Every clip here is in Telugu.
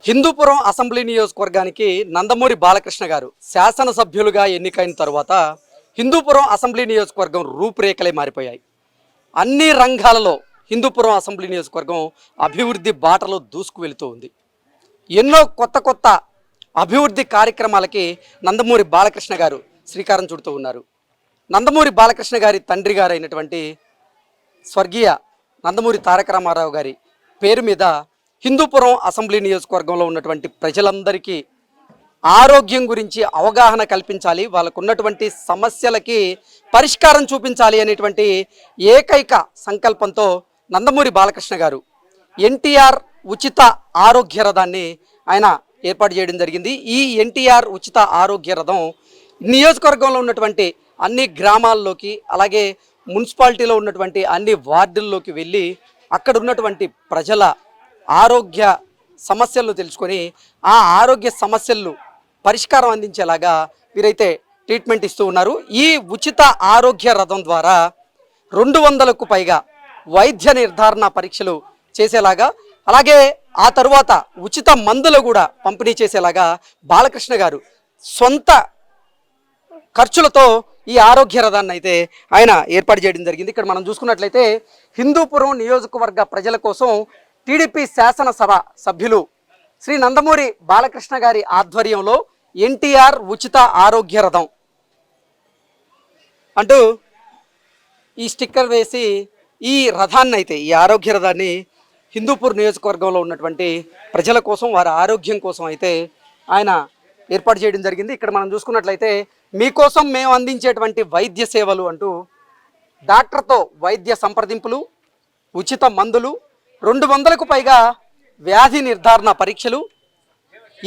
హిందూపురం అసెంబ్లీ నియోజకవర్గానికి నందమూరి బాలకృష్ణ గారు శాసనసభ్యులుగా ఎన్నికైన తర్వాత హిందూపురం అసెంబ్లీ నియోజకవర్గం రూపురేఖలే మారిపోయాయి. అన్ని రంగాలలో హిందూపురం అసెంబ్లీ నియోజకవర్గం అభివృద్ధి బాటలో దూసుకు వెళుతూ ఉంది. ఎన్నో కొత్త అభివృద్ధి కార్యక్రమాలకి నందమూరి బాలకృష్ణ గారు శ్రీకారం చుడుతూ ఉన్నారు. నందమూరి బాలకృష్ణ గారి తండ్రి గారు అయినటువంటి స్వర్గీయ నందమూరి తారక రామారావు గారి పేరు మీద హిందూపురం అసెంబ్లీ నియోజకవర్గంలో ఉన్నటువంటి ప్రజలందరికీ ఆరోగ్యం గురించి అవగాహన కల్పించాలి, వాళ్ళకు ఉన్నటువంటి సమస్యలకి పరిష్కారం చూపించాలి అనేటువంటి ఏకైక సంకల్పంతో నందమూరి బాలకృష్ణ గారు ఎన్టీఆర్ ఉచిత ఆరోగ్య రథాన్ని ఆయన ఏర్పాటు చేయడం జరిగింది. ఈ ఎన్టీఆర్ ఉచిత ఆరోగ్య రథం నియోజకవర్గంలో ఉన్నటువంటి అన్ని గ్రామాల్లోకి అలాగే మున్సిపాలిటీలో ఉన్నటువంటి అన్ని వార్డుల్లోకి వెళ్ళి అక్కడ ఉన్నటువంటి ప్రజల ఆరోగ్య సమస్యలను తెలుసుకొని ఆ ఆరోగ్య సమస్యలు పరిష్కారం అందించేలాగా వీరైతే ట్రీట్మెంట్ ఇస్తూ ఉన్నారు. ఈ ఉచిత ఆరోగ్య రథం ద్వారా 200కు పైగా వైద్య నిర్ధారణ పరీక్షలు చేసేలాగా అలాగే ఆ తరువాత ఉచిత మందులు కూడా పంపిణీ చేసేలాగా బాలకృష్ణ గారు సొంత ఖర్చులతో ఈ ఆరోగ్య రథాన్ని అయితే ఆయన ఏర్పాటు చేయడం జరిగింది. ఇక్కడ మనం చూసుకున్నట్లయితే హిందూపురం నియోజకవర్గ ప్రజల కోసం టీడీపీ శాసనసభ సభ్యులు శ్రీ నందమూరి బాలకృష్ణ గారి ఆధ్వర్యంలో ఎన్టీఆర్ ఉచిత ఆరోగ్య రథం అంటూ ఈ స్టిక్కర్ వేసి ఈ రథాన్ని అయితే ఈ ఆరోగ్య రథాన్ని హిందూపూర్ నియోజకవర్గంలో ఉన్నటువంటి ప్రజల కోసం వారి ఆరోగ్యం కోసం అయితే ఆయన ఏర్పాటు చేయడం జరిగింది. ఇక్కడ మనం చూసుకున్నట్లయితే మీకోసం మేము అందించేటువంటి వైద్య సేవలు అంటూ డాక్టర్తో వైద్య సంప్రదింపులు, ఉచిత మందులు, 200కు పైగా వ్యాధి నిర్ధారణ పరీక్షలు,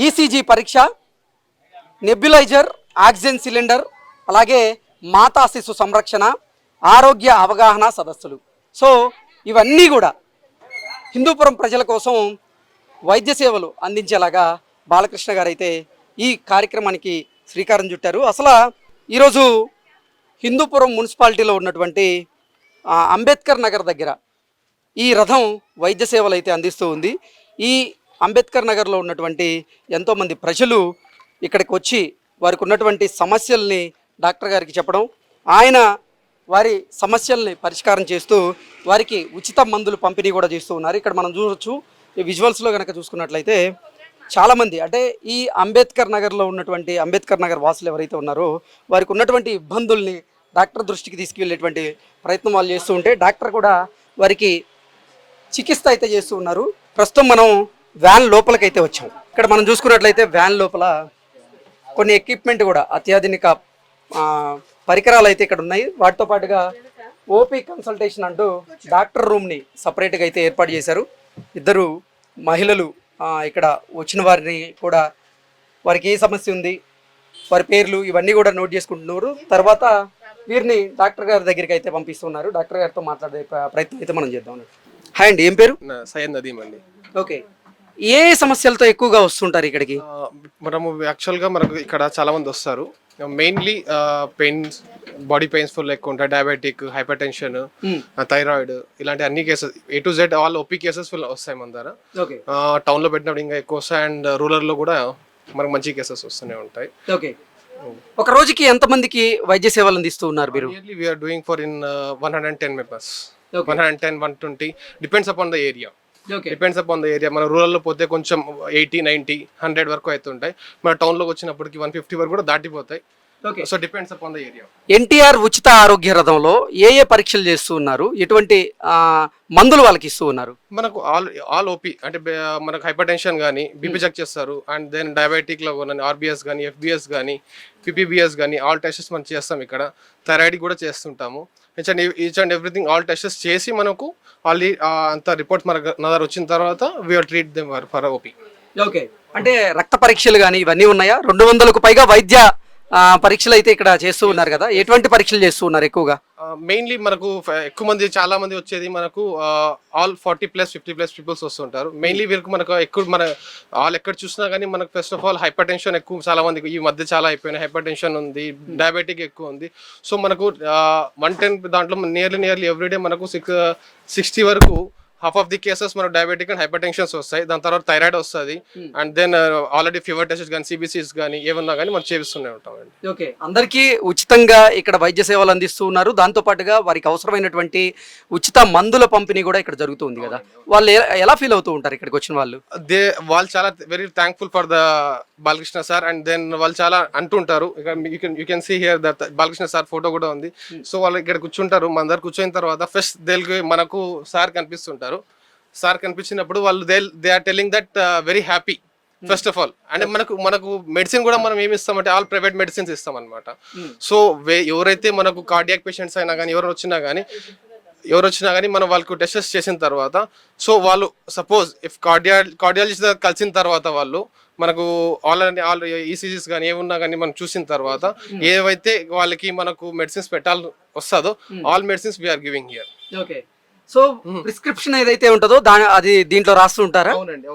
ఈసీజీ పరీక్ష, నెబ్యులైజర్, ఆక్సిజన్ సిలిండర్, అలాగే మాతా శిశు సంరక్షణ, ఆరోగ్య అవగాహన సదస్సులు. సో ఇవన్నీ కూడా హిందూపురం ప్రజల కోసం వైద్య సేవలు అందించేలాగా బాలకృష్ణ గారు అయితే ఈ కార్యక్రమానికి శ్రీకారం చుట్టారు. అసలు ఈరోజు హిందూపురం మున్సిపాలిటీలో ఉన్నటువంటి అంబేద్కర్ నగర్ దగ్గర ఈ రథం వైద్య సేవలు అయితే అందిస్తూ ఉంది. ఈ అంబేద్కర్ నగర్లో ఉన్నటువంటి ఎంతోమంది ప్రజలు ఇక్కడికి వచ్చి వారికి ఉన్నటువంటి సమస్యల్ని డాక్టర్ గారికి చెప్పడం, ఆయన వారి సమస్యల్ని పరిష్కారం చేస్తూ వారికి ఉచిత మందులు పంపిణీ కూడా చేస్తూ ఉన్నారు. ఇక్కడ మనం చూడవచ్చు ఈ విజువల్స్లో కనుక చూసుకున్నట్లయితే చాలామంది అంటే ఈ అంబేద్కర్ నగర్లో ఉన్నటువంటి అంబేద్కర్ నగర్ వాసులు ఎవరైతే ఉన్నారో వారికి ఉన్నటువంటి ఇబ్బందుల్ని డాక్టర్ దృష్టికి తీసుకువెళ్ళేటువంటి ప్రయత్నం వాళ్ళు చేస్తూ ఉంటే డాక్టర్ కూడా వారికి చికిత్స అయితే చేస్తూ ఉన్నారు. ప్రస్తుతం మనం వ్యాన్ లోపలికైతే వచ్చాం. ఇక్కడ మనం చూసుకున్నట్లయితే వ్యాన్ లోపల కొన్ని ఎక్విప్మెంట్ కూడా అత్యాధునిక పరికరాలు అయితే ఇక్కడ ఉన్నాయి. వాటితో పాటుగా ఓపీ కన్సల్టేషన్ అంటూ డాక్టర్ రూమ్ని సపరేట్గా అయితే ఏర్పాటు చేశారు. ఇద్దరు మహిళలు ఇక్కడ వచ్చిన వారిని కూడా వారికి ఏ సమస్య ఉంది వారి పేర్లు ఇవన్నీ కూడా నోట్ చేసుకుంటున్నారు. తర్వాత వీరిని డాక్టర్ గారి దగ్గరికి అయితే పంపిస్తున్నారు. డాక్టర్ గారితో మాట్లాడే ప్రయత్నం అయితే మనం చేద్దాం. హాయ్ అండి, ఏం పేరు? సయ్యద్ నదీమ్ అండి. ఓకే, ఏ సమస్యలతో ఎక్కువగా వస్తుంటారు ఇక్కడికి? మనము యాక్చువల్గా మనకు ఇక్కడ చాలా మంది వస్తారు. Mainly pains, body pains full ఎక్కువ ఉంటాయి, డయాబెటిక్, హైపర్ టెన్షన్, థైరాయిడ్, ఇలాంటి అన్ని cases A to Z all OP cases full వస్తాయి మన దగ్గర. టౌన్లో పెట్టినప్పుడు ఇంకా ఎక్కువ వస్తాయి అండ్ రూరల్లో కూడా మనకు మంచి కేసెస్ వస్తూనే ఉంటాయి. ఓకే, ఒక రోజుకి ఎంతమందికి వైద్య సేవలు అందిస్తూ ఉన్నారు మీరు? We are doing for in 110 members, 110, 120 depends upon the area. Depends upon the area. మన రూరల్లో పోతే కొంచెం 80, 90, 100 వరకు అయితే ఉంటాయి. మన టౌన్లోకి వచ్చినప్పటికి 150 వరకు కూడా దాటిపోతాయి. So depends upon the area. NTR ఉచిత ఆరోగ్య రథంలో ఏ పరీక్షలు చేస్తూ ఉన్నారు, ఎటువంటి మందులు వాళ్ళకి ఇస్తూ ఉన్నారు? మనకు ఆల్ ఓపీ అంటే మనకు హైపర్ టెన్షన్ కానీ బీపీ చెక్ చేస్తారు అండ్ దెన్ డయాబెటిక్లో కానీ ఆర్బిఎస్ కానీ FBS కానీ PPBS కానీ ఆల్ టెస్టెస్ మనం చేస్తాం. ఇక్కడ థైరాయిడ్ కూడా చేస్తుంటాము. Each and everything all tests చేసి మనకు ఆల్రెడీ అంత రిపోర్ట్స్ మన దగ్గర వచ్చిన తర్వాత we are treat them for OP. Okay, అంటే రక్త పరీక్షలు కానీ ఇవన్నీ ఉన్నాయా? 200కు పైగా వైద్య పరీక్షలు అయితే ఇక్కడ చేస్తూ ఉన్నారు కదా, ఎటువంటి పరీక్షలు చేస్తూ ఉన్నారు ఎక్కువగా? మెయిన్లీ మనకు ఎక్కువ మంది చాలా మంది వచ్చేది మనకు ఆల్ 40+, 50+ పీపుల్స్ వస్తుంటారు. మెయిన్లీ వీరికి మనకు ఎక్కువ మన ఆల్ ఎక్కడ చూసినా కానీ మనకు first of all hyper tension ఎక్కువ చాలా మందికి ఈ మధ్య చాలా అయిపోయినాయి. హైపర్ టెన్షన్ ఉంది, డయాబెటిక్ ఎక్కువ ఉంది. సో మనకు 110 దాంట్లో నియర్లీ ఎవ్రీడే మనకు 60 వరకు హాఫ్ ఆఫ్ ది కేసెస్ మనకు డయాబెటిక్ అండ్ హైపర్ టెన్షన్స్ వస్తాయి, దాని తర్వాత థైరాయిడ్ వస్తుంది, and then already fever test కానీ సిబిసిస్ కానీ ఏమన్నా కానీ మనం చేపిస్తూనే ఉంటామండి. ఓకే, అందరికీ ఉచితంగా ఇక్కడ వైద్య సేవలు అందిస్తూ ఉన్నారు. దాంతో పాటుగా వారికి అవసరమైనటువంటి ఉచిత మందుల పంపిణీ కూడా ఇక్కడ జరుగుతుంది కదా. వాళ్ళు ఎలా ఫీల్ అవుతూ ఉంటారు ఇక్కడికి వచ్చిన వాళ్ళు? వాళ్ళు చాలా very thankful for the Balakrishna sir, and then వాళ్ళు చాలా అంటుంటారు. You can see here that Balakrishna sir photo కూడా ఉంది. సో వాళ్ళు ఇక్కడ కూర్చుంటారు, మన దగ్గర కూర్చొని తర్వాత ఫస్ట్ మనకు సార్ కనిపిస్తుంటారు. సార్ కనిపించినప్పుడు వాళ్ళు they are telling that very happy first of all. అంటే మనకు మెడిసిన్ కూడా మనం ఏమి ఇస్తామంటే ఆల్ ప్రైవేట్ మెడిసిన్స్ ఇస్తాం అనమాట. సో ఎవరైతే మనకు కార్డియాక్ పేషెంట్స్ అయినా కానీ ఎవరు వచ్చినా కానీ మనం వాళ్ళకు టెస్టెస్ చేసిన తర్వాత, సో వాళ్ళు సపోజ్ ఇఫ్ కార్డియాలజిస్ట్ కలిసిన తర్వాత వాళ్ళు మనకు ఆల్ ఈసీజీస్ కానీ ఏమున్నా కానీ మనం చూసిన తర్వాత ఏవైతే వాళ్ళకి మనకు మెడిసిన్స్ పెట్టాలి వస్తుందో all medicines we are giving here. Okay, so prescription ఏదైతే ఉంటుందో అది దీంట్లో రాస్తూ ఉంటారా? అవునండి.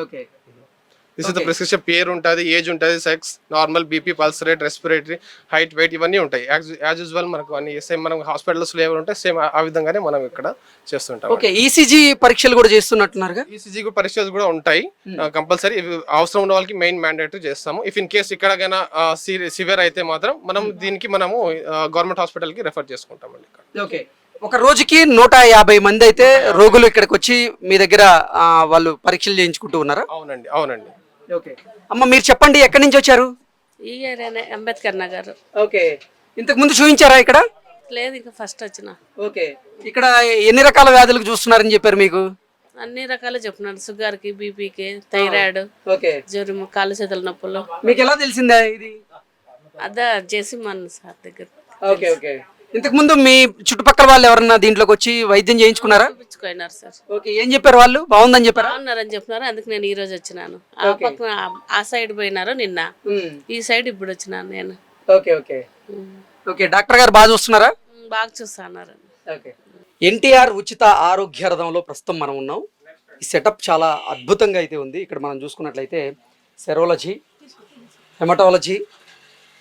Okay, this is the prescription. పేరు ఉంటుంది, ఏజ్ ఉంటుంది, sex, normal BP, pulse rate, respiratory, height, weight ఇవన్నీ ఉంటాయి. యాజ్ యూజువల్ మనకు అన్ని సేమ్ మనం హాస్పిటల్స్లో ఏమైనా ఉంటాయి సేమ్ ఆ విధంగానే మనం ఇక్కడ చేస్తుంటాం. ఓకే, ఈసీజీ పరీక్షలు కూడా చేస్తున్నట్టున్నారుగా? ఈసీజీ పరీక్షలు కూడా ఉంటాయి కంపల్సరీ. అవసరం ఉన్న వాళ్ళకి మెయిన్ మ్యాండేటరీ చేస్తాము. ఇఫ్ ఇన్ కేస్ ఇక్కడైనా సివియర్ అయితే మాత్రం దీనికి మనము గవర్నమెంట్ హాస్పిటల్కి రెఫర్ చేసుకుంటామండి ఇక్కడ. ఓకే, ఒక రోజుకి 150 మంది అయితే రోగులు ఇక్కడికి వచ్చి మీ దగ్గర వాళ్ళు పరీక్షలు చేయించుకుంటూ ఉన్నారా? అవునండి. ఓకే అమ్మ, మీరు చెప్పండి, ఎక్కడి నుంచి వచ్చారు? ఈ ఏరియానే, అంబేద్కర్ నగర్. ఓకే, ఇంతకు ముందు చూపించారా ఇక్కడ? లేదు, ఇంకా ఫస్ట్ వచ్చిన. ఓకే, ఇక్కడ ఎన్ని రకాల వ్యాధులకు చూస్తున్నారని చెప్పారు మీకు? అన్ని రకాలు చెప్తున్నాడు, షుగర్కి, బీపీకి, థైరాయిడ్, ఓకే, జ్వరం, కాళ్ళు చేతుల నొప్పులు. మీకు ఎలా తెలిసిందా ఇది? అదా జేసిమన్ సార్ దగ్గర. ఓకే ఓకే, ఇంతకు ముందు మీ చుట్టుపక్కల వాళ్ళు ఎవరన్నా దీంట్లోకి వచ్చి వైద్యం చేయించుకున్నారా? చూపించుకున్నారు సార్. ఓకే, ఏం చెప్పారు వాళ్ళు? బాగుందని చెప్పారా? బాగున్నారని చెప్తున్నారు, అందుకు నేను ఈ రోజు వచ్చినాను. ఆ పక్కన ఆ సైడ్ పోయినారు నిన్న, ఈ సైడ్ ఇప్పుడు వచ్చినాను నేను. ఓకే ఓకే ఓకే, డాక్టర్ గారు బాగా చూస్తున్నారా? బాగా చూస్తున్నారు. ఓకే, ఎన్టీఆర్ ఉచిత ఆరోగ్య రథంలో ప్రస్తుతం మనం ఉన్నాం. ఈ సెటప్ చాలా అద్భుతంగా అయితే ఉంది. ఇక్కడ మనం చూసుకున్నట్లయితే సెరోలజీ, హెమటాలజీ,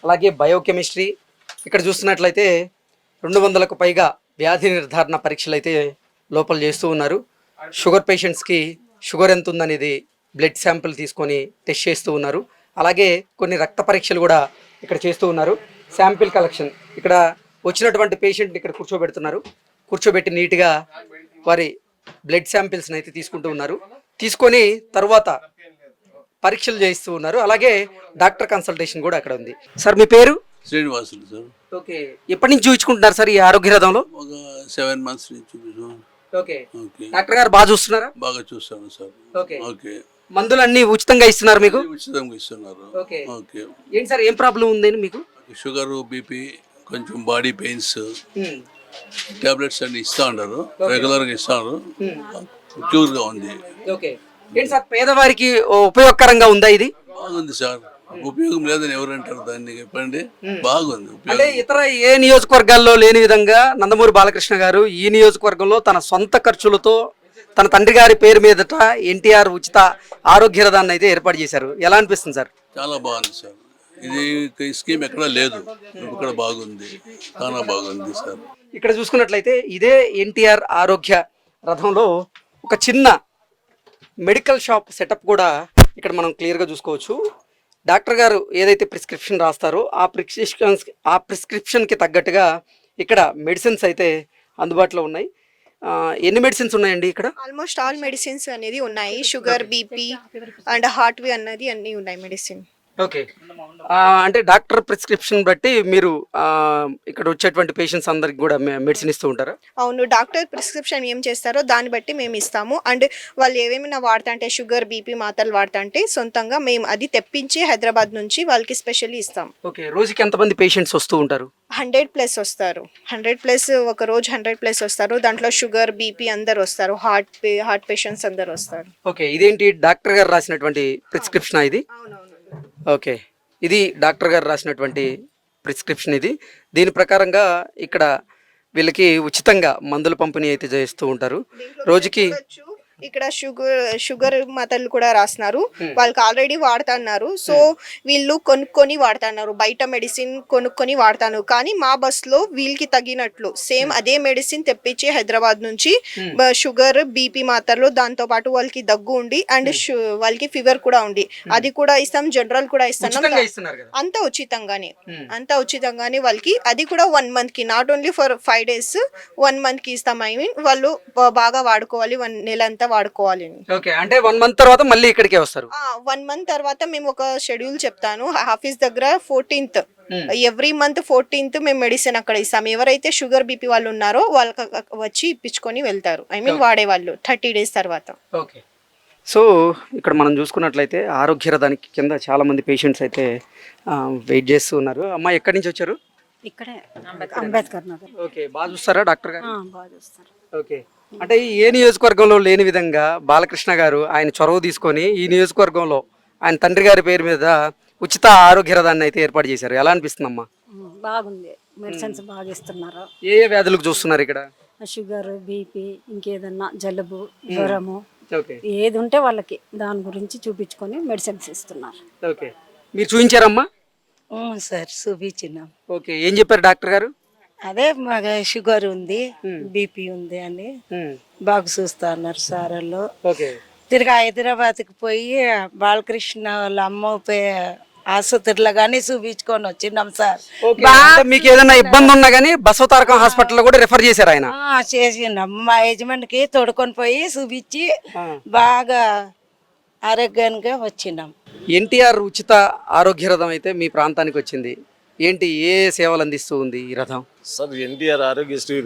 అలాగే బయోకెమిస్ట్రీ, ఇక్కడ చూస్తున్నట్లయితే 200కు పైగా వ్యాధి నిర్ధారణ పరీక్షలు అయితే లోపల చేస్తూ ఉన్నారు. షుగర్ పేషెంట్స్కి షుగర్ ఎంత ఉందనేది బ్లడ్ శాంపిల్ తీసుకొని టెస్ట్ చేస్తూ ఉన్నారు. అలాగే కొన్ని రక్త పరీక్షలు కూడా ఇక్కడ చేస్తూ ఉన్నారు. శాంపిల్ కలెక్షన్, ఇక్కడ వచ్చినటువంటి పేషెంట్ని ఇక్కడ కూర్చోబెట్టి నీట్గా వారి బ్లడ్ శాంపిల్స్ని అయితే తీసుకుంటూ ఉన్నారు. తీసుకొని తర్వాత పరీక్షలు చేయిస్తూ ఉన్నారు. అలాగే డాక్టర్ కన్సల్టేషన్ కూడా అక్కడ ఉంది. సార్ మీ పేరు? శ్రీనివాసులు సార్. ఓకే, ఎప్పటి నుంచి చూపించుకుంటున్నారు సార్ ఈ ఆరోగ్య రథంలో? ఒక 7 months నుంచి చూపిస్తాం. ఓకే, ఓకే, డాక్టర్ గారు బాగా చూస్తున్నారా? బాగా చూస్తాను సార్. ఓకే ఓకే, మందులు అన్ని ఉచితంగా ఇస్తున్నారు మీకు? ఉచితంగా ఇస్తున్నారు. ఓకే ఓకే, ఏంటి సార్, ఏం ప్రాబ్లం ఉందని మీకు? షుగర్, బీపీ, కొంచెం బాడీ పెయిన్స్, టాబ్లెట్స్ అన్ని ఇస్తా ఉన్నారు, రెగ్యులర్గా ఇస్తారు. క్యూర్గా ఉంది. ఓకే, ఏంటి సార్, పేదవారికి ఉపయోగకరంగా ఉందా ఇది? బాగుంది సార్. ఉపయోగం లేదని ఎవరంటారు దాన్ని చెప్పండి. బాగుంది అంటే ఉపయోగం. ఇతర ఏ నియోజకవర్గాల్లో లేని విధంగా నందమూరి బాలకృష్ణ గారు ఈ నియోజకవర్గంలో తన సొంత ఖర్చులతో తన తండ్రి గారి పేరు మీదట ఎన్టీఆర్ ఉచిత ఆరోగ్య రథాన్ని అయితే ఏర్పాటు చేశారు. ఎలా అనిపిస్తుంది సార్? చాలా బాగుంది సార్. ఇది స్కీమ్ ఎక్కడా లేదు, ఇక్కడ బాగుంది, చాలా బాగుంది సార్. ఇక్కడ చూసుకున్నట్లయితే ఇదే ఎన్టీఆర్ ఆరోగ్య రథంలో ఒక చిన్న మెడికల్ షాప్ సెటప్ కూడా ఇక్కడ మనం క్లియర్గా చూసుకోవచ్చు. డాక్టర్ గారు ఏదైతే ప్రిస్క్రిప్షన్ రాస్తారో ఆ ప్రిస్క్రిప్షన్కి తగ్గట్టుగా ఇక్కడ మెడిసిన్స్ అయితే అందుబాటులో ఉన్నాయి. ఎన్ని మెడిసిన్స్ ఉన్నాయండి ఇక్కడ? ఆల్మోస్ట్ ఆల్ మెడిసిన్స్ అనేది ఉన్నాయి. షుగర్, బీపీ అండ్ హార్ట్వి అన్నది అన్నీ ఉన్నాయి మెడిసిన్. ఓకే, అంటే డాక్టర్ ప్రిస్క్రిప్షన్ బట్టి మీరు ఇక్కడ వచ్చేటువంటి పేషెంట్స్ అందరికి కూడా మెడిసిన్ ఇస్తూ ఉంటారా? అవును, డాక్టర్ ప్రిస్క్రిప్షన్ ఏం చేస్తారో దాన్ని బట్టి మేము ఇస్తాము. అండ్ వాళ్ళు ఏమేమైనా వాడుతుంటే షుగర్, బీపీ మాత్రలు వాడుతుంటే సొంతంగా మేము అది తెప్పించి హైదరాబాద్ నుంచి వాళ్ళకి స్పెషల్లీ ఇస్తాం. ఓకే, రోజుకి ఎంతమంది పేషెంట్స్ వస్తూ ఉంటారు? 100+ వస్తారు. 100+ ఒక రోజు 100+ వస్తారు. దాంట్లో షుగర్, బీపీ అందరు వస్తారు. హార్ట్ పేషెంట్స్ అందరు వస్తారు. ఓకే, ఇదేంటి డాక్టర్ గారు రాసినటువంటి ప్రిస్క్రిప్షన్ ఇది? అవునవును. ఓకే, ఇది డాక్టర్ గారు రాసినటువంటి ప్రిస్క్రిప్షన్ ఇది. దీని ప్రకారంగా ఇక్కడ వీళ్ళకి ఉచితంగా మందుల పంపిణీ అయితే చేస్తూ ఉంటారు. రోజుకి ఇక్కడ షుగర్ మాత్రలు కూడా రాస్తున్నారు. వాళ్ళకి ఆల్రెడీ వాడుతున్నారు. సో వీళ్ళు కొనుక్కొని వాడుతున్నారు, బయట మెడిసిన్ కొనుక్కొని వాడతాను. కానీ మా బస్సులో వీళ్ళకి తగినట్లు సేమ్ అదే మెడిసిన్ తెప్పించి హైదరాబాద్ నుంచి షుగర్ బీపీ మాత్రలు, దాంతో పాటు వాళ్ళకి దగ్గు ఉండి అండ్ వాళ్ళకి ఫీవర్ కూడా ఉంది, అది కూడా ఇస్తాం. జనరల్ కూడా ఇస్తున్నాం. అంతా ఉచితంగానే వాళ్ళకి, అది కూడా 1 month కి, not only for 5 days, 1 month కి ఇస్తాం. ఐ మీన్ వాళ్ళు బాగా వాడుకోవాలి, 1 నెల అంతా వాడుకోవాలి. అంటే 1 month తర్వాత మళ్ళీ ఇక్కడికే వస్తారు. 1 month తర్వాత మేము ఒక షెడ్యూల్ చెప్తాను ఆఫీస్ దగ్గర. 14th ఎవ్రీ మంత్ 14th మేము మెడిసిన్ అక్కడ ఇస్తాం. ఎవరైతే షుగర్ బీపీ వాళ్ళు ఉన్నారో వాళ్ళకి వచ్చి ఇప్పించుకొని వెళ్తారు. ఐ మీన్ వాడేవాళ్ళు 30 days తర్వాత. ఓకే. సో ఇక్కడ మనం చూసుకున్నట్లయితే ఆరోగ్య రథానికి కింద చాలా మంది పేషెంట్స్ అయితే వెయిట్ చేస్తూ ఉన్నారు. అమ్మ ఎక్కడి నుంచి వచ్చారు? ఇక్కడే అంబేద్కర్ నగర్. ఓకే, బాగా చూస్తారా డాక్టర్ గారు? బాగా చూస్తారు. ఓకే, అంటే ఏ నియోజకవర్గంలో లేని విధంగా బాలకృష్ణ గారు ఆయన చొరవ తీసుకొని ఈ నియోజకవర్గంలో ఆయన తండ్రి గారి పేరు మీద ఉచిత ఆరోగ్య రథాన్ని అయితే ఏర్పాటు చేశారు. ఎలా అనిపిస్తుందమ్మా? బాగుంది, మెడిసిన్స్ బాగా ఇస్తున్నారు. ఏ ఏ వ్యాధులకు చూస్తున్నారు ఇక్కడ? షుగర్ బీపీ ఇంకేదన్నా జలుబు జ్వరము ఓకే, ఏది ఉంటే వాళ్ళకి దాని గురించి చూపించుకొని మెడిసిన్స్ ఇస్తున్నారు. ఓకే, మీరు చూపించారమ్మా? సార్ చూపించినాం. ఓకే, ఏం చెప్పారు డాక్టర్ గారు? అదే మాకు షుగర్ ఉంది, బీపీ ఉంది అని బాగా చూస్తా అన్నారు సార్ వాళ్ళు. ఓకే, తిరిగి హైదరాబాద్కి పోయి బాలకృష్ణ వాళ్ళ అమ్మ ఆసుపత్రిలో కానీ చూపించుకొని వచ్చినాం సార్. అంటే మీకు ఏదైనా ఇబ్బంది ఉన్నా కానీ బసవతారకం హాస్పిటల్ కూడా రిఫర్ చేశారు ఆయన? చేసినాం. మా యజమానికి తోడుకొని పోయి చూపించి బాగా ఆరోగ్యంగా వచ్చినాం. ఎన్టీఆర్ ఉచిత ఆరోగ్య రథం అయితే మీ ప్రాంతానికి వచ్చింది. ఏంటి, ఏ సేవలు అందిస్తూ ఉంది ఈ రథం? సార్, ఎన్టీఆర్ ఆరోగ్యశ్రీ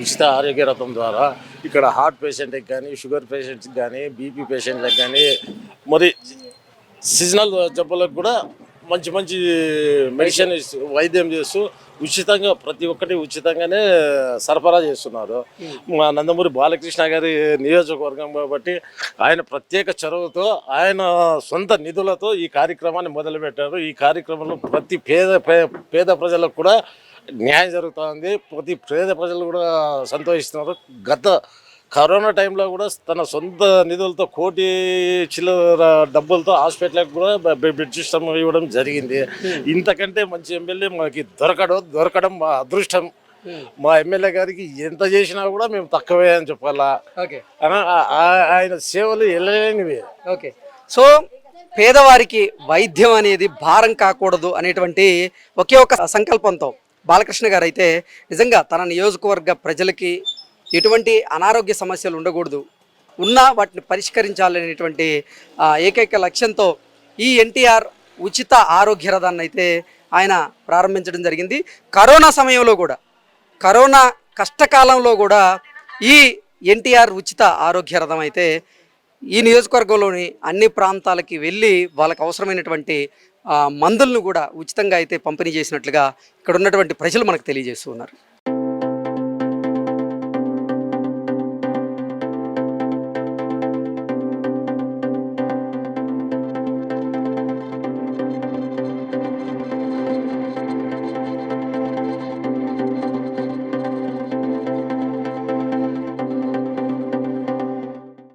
ఉచిత ఆరోగ్య రథం ద్వారా ఇక్కడ హార్ట్ పేషెంట్కి కానీ, షుగర్ పేషెంట్స్కి కానీ, బీపీ పేషెంట్లకు కానీ, మరి సీజనల్ జబ్బులకు కూడా మంచి మంచి మెడిసిన్ వైద్యం చేస్తూ ఉచితంగా ప్రతి ఒక్కటి ఉచితంగానే సరఫరా చేస్తున్నారు. మా నందమూరి బాలకృష్ణ గారి నియోజకవర్గం కాబట్టి ఆయన ప్రత్యేక చొరవతో ఆయన సొంత నిధులతో ఈ కార్యక్రమాన్ని మొదలుపెట్టారు. ఈ కార్యక్రమంలో ప్రతి పేద ప్రజలకు కూడా న్యాయం జరుగుతుంది. ప్రతి పేద ప్రజలు కూడా సంతోషిస్తున్నారు. గత కరోనా టైంలో కూడా తన సొంత నిధులతో 1 కోటి చిల్లర డబ్బులతో హాస్పిటల్కి కూడా బెడ్ సిస్టమ్ ఇవ్వడం జరిగింది. ఇంతకంటే మంచి ఎమ్మెల్యే మనకి దొరకడం మా అదృష్టం. మా ఎమ్మెల్యే గారికి ఎంత చేసినా కూడా మేము తక్కువే అని చెప్పాలా. ఆయన సేవలు వెళ్ళలేనివి. ఓకే, సో పేదవారికి వైద్యం అనేది భారం కాకూడదు అనేటువంటి ఒకే ఒక సంకల్పంతో బాలకృష్ణ గారు అయితే నిజంగా తన నియోజకవర్గ ప్రజలకి ఎటువంటి అనారోగ్య సమస్యలు ఉండకూడదు, ఉన్నా వాటిని పరిష్కరించాలనేటువంటి ఏకైక లక్ష్యంతో ఈ ఎన్టీఆర్ ఉచిత ఆరోగ్య రథాన్ని అయితే ఆయన ప్రారంభించడం జరిగింది. కరోనా సమయంలో కూడా, కరోనా కష్టకాలంలో కూడా ఈ ఎన్టీఆర్ ఉచిత ఆరోగ్య రథం అయితే ఈ నియోజకవర్గంలోని అన్ని ప్రాంతాలకి వెళ్ళి వాళ్ళకు అవసరమైనటువంటి మందులను కూడా ఉచితంగా అయితే పంపిణీ చేసినట్లుగా ఇక్కడ ఉన్నటువంటి ప్రజలు మనకు తెలియజేస్తూ ఉన్నారు.